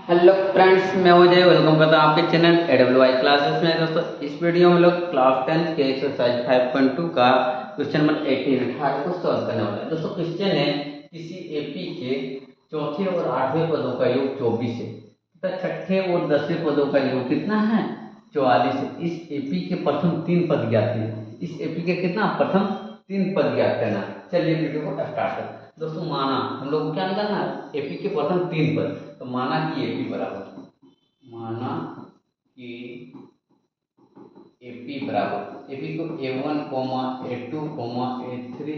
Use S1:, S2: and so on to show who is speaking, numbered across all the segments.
S1: Hello friends, मैं Ajay welcome करता हूँ आपके चैनल AWI क्लासेस में। दोस्तों, इस वीडियो में लोग क्लास 10 के एक्सरसाइज 5.2 का क्वेश्चन नंबर 18 को सॉल्व करने वाले हैं। दोस्तों, क्वेश्चन है किसी एपी के चौथे और आठवें पदों का योग 24 है तथा छठे और 10वें पदों का योग कितना है, 44 है। इस एपी के प्रथम 3 पद ज्ञात है। इस एपी के कितना प्रथम 3 पद ज्ञात करना। चलिए वीडियो को स्टार्ट करते हैं। दोस्तों, माना हम लोग को क्या निकालना है, एपी के प्रथम 3 पद। तो माना कि एपी बराबर, माना कि एपी बराबर, एपी को A1, A2, A3,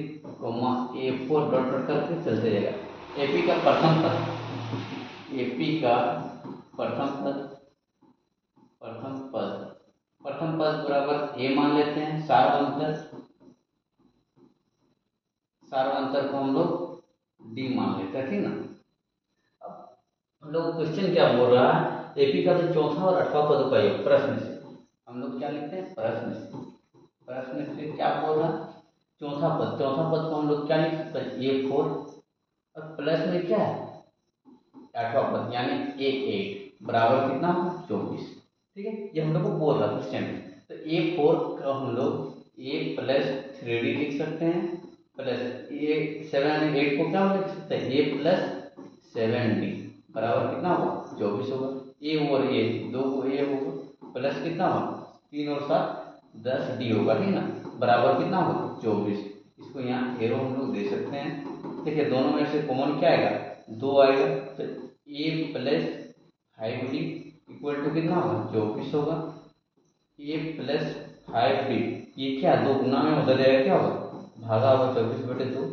S1: A4 dot dot करके चलते जाएगा। एपी का प्रथम पद, एपी का प्रथम पद, प्रथम पद बराबर ए मान लेते हैं। सार्वंतर को हम लोग डी मान लेते हैं, ठीक ना। हम लोग क्वेश्चन क्या बोल रहा है, एपी का तो चौथा और 8वां पदों का योग। प्रश्न से हम लोग क्या लिखते हैं, प्रश्न से क्या बोल रहा है, चौथा पद को हम लोग क्या लिख सकते हैं, A4 और प्लस में क्या है 8वां पद यानी A8 बराबर कितना, 24। ठीक है, ये हम लोग को बोल रहा है क्वेश्चन में। तो A4 का हम लोग A प्लस 3D लिख सकते हैं, प्लस A7 8 को क्या लिख सकते हैं, A प्लस 7D बराबर कितना होगा, 24 होगा। ए और ए, दो को ए होगा, प्लस कितना होगा 3 और 7 10D होगा, ठीक ना। बराबर कितना होगा, 24। इसको यहाँ एरो हम लोग दे सकते हैं। देखिए, दोनों में से कॉमन क्या आएगा, 2 आएगा। तो ए प्लस 5D इक्वल टू कितना होगा, 24 होगा। ए प्लस 5D ये क्या, 2 गुना में बदल जाएगा, क्या होगा, भागा होगा 24/2,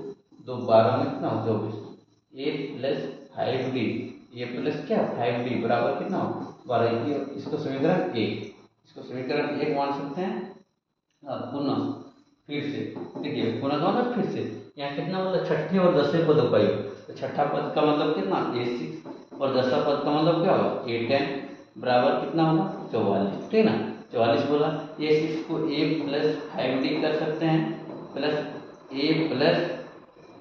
S1: 2 12 में कितना होगा, 24। ए प्लस 5D, ये प्लस क्या 5D बराबर कितना हो 12। इसको समीकरण 1, इसको समीकरण 1 मान सकते हैं। पुनः फिर से देखिए, पुनः का मतलब फिर से, यहाँ कितना मतलब छठे और 10वें पदों का योग। तो छठा पद का मतलब कितना A6 और 10वां पद का मतलब क्या होगा A10 बराबर कितना होगा, 44, ठीक ना। 44 बोला। A6 को A प्लस 5D कर सकते हैं, प्लस A प्लस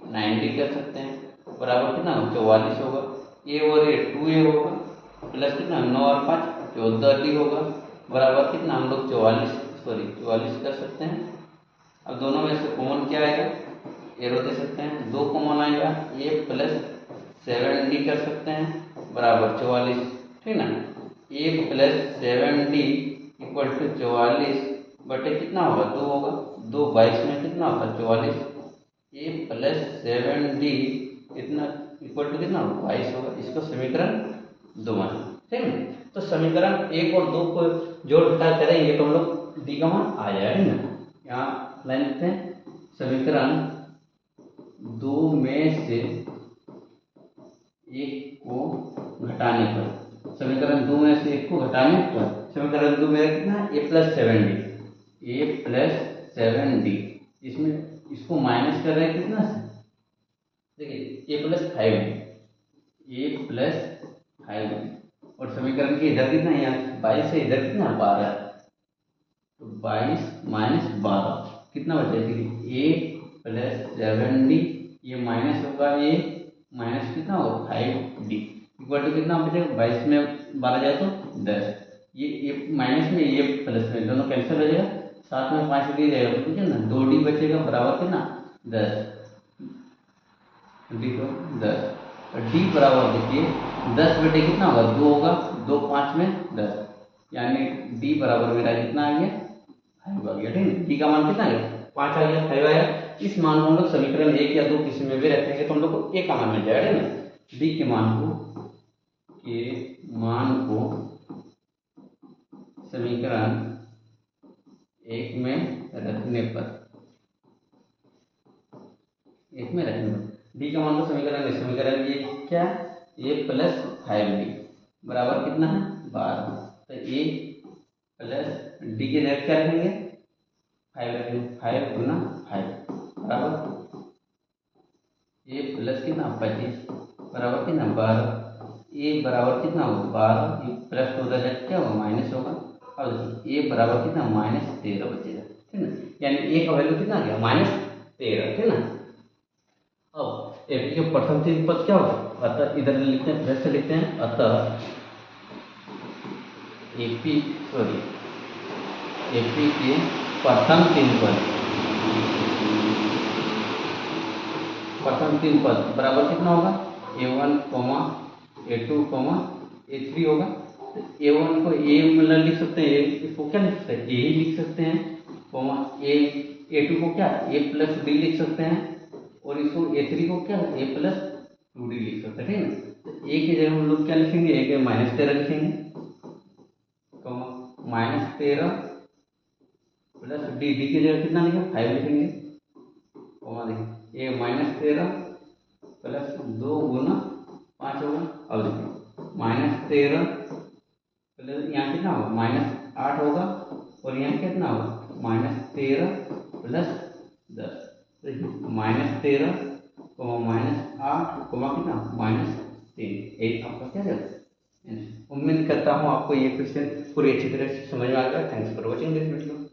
S1: 9D कर सकते हैं, बराबर कितना होगा, 44 होगा। ए और ए 2A होगा, प्लस कितना 9 और 5 14D होगा, बराबर कितना हम लोग 44 कर सकते हैं। अब दोनों में से कॉमन क्या आएगा, एरो दे सकते हैं, 2 कॉमन आएगा, ए प्लस 7D कर सकते हैं बराबर 44, ठीक ना। ए प्लस 7D इक्वल टू 44 बटे कितना होगा, 2 होगा, 2 22 में कितना होगा 44। ए प्लस 7D कितना इक्वल टू कितना 22 होगा। इसको समीकरण 2 मान, ठीक है। तो समीकरण 1 और 2 को जोड़ घटा करेंगे तो हम लोग डी का मान आ जाएगा ना। यहाँ लाइन लिखते हैं, समीकरण 2 में से 1 को घटाने पर, समीकरण 2 में से 1 को घटाने पर समीकरण 2 में कितना है, ए प्लस 7D, इसमें इसको माइनस कर रहे हैं कितना से, देखिए ए प्लस 5D और समीकरण के इधर कितना है, यहाँ 22 से इधर कितना 12, तो 22 माइनस 12 कितना बचा, देखिए ए प्लस 7D, ये माइनस होगा, ये माइनस कितना होगा 5D इक्वल टू कितना बचेगा, 22 में 12 जाए तो 10, ये माइनस में ये प्लस में दोनों कैंसिल हो जाएगा, साथ में 5D रहेगा तो कितना 2D बचेगा बराबर कितना 10, डी को 10 और डी बराबर देखिए 10 बटे कितना होगा 2 होगा, 2 5 में 10 यानी डी बराबर मेरा कितना आ गया 5 आ गया, ठीक है। डी का मान कितना आ गया 5 आ गया, 5 आया। इस मान को हम लोग समीकरण 1 या 2 किसी में भी रखेंगे तो हम लोग को ए का मान मिल जाएगा ना। डी के मान को समीकरण 1 में रखने पर डी का मान को समीकरण ये क्या, ए प्लस 5D बराबर कितना है 12, तो ए प्लस डी के जगह क्या रखेंगे 5 रखेंगे, 5 गुना 5 बराबर ए प्लस कितना 25 बराबर कितना 12, ए बराबर कितना होगा 12, ये प्लस तो उधर क्या होगा माइनस होगा। अब ए बराबर कितना -13 बचेगा, ठीक ना। यानी ए का वैल्यू कितना आ गया -13, ठीक ना। अब एपी के प्रथम 3 पद क्या होगा, अतः इधर लिखते हैं, फिर से लिखते हैं, अतः एपी के प्रथम तीन पद बराबर कितना होगा, A1, A2, A3 होगा। तो A1 को A मतलब लिख सकते हैं, इसको क्या लिख सकते हैं, A ही लिख सकते हैं, A2 को क्या A प्लस D लिख सकते हैं, और इसको A3 को क्या A प्लस 2D लिख सकते हैं, ठीक है ना। तो A की जगह हम लोग क्या लिखेंगे, A के -13 लिखेंगे, -13 प्लस D की जगह कितना लिखेंगे 5 लिखेंगे, देखिए A -13 प्लस 2 गुना 5 होगा। अब देखिए -13 प्लस यहाँ कितना होगा -8 होगा, और यहाँ कितना होगा -13 प्लस 10, देखिए -13 -8 कितना -3, एक आपका क्या जाएगा। उम्मीद करता हूँ आपको ये क्वेश्चन पूरी अच्छी तरह से समझ में आ गया। Thanks for watching this video.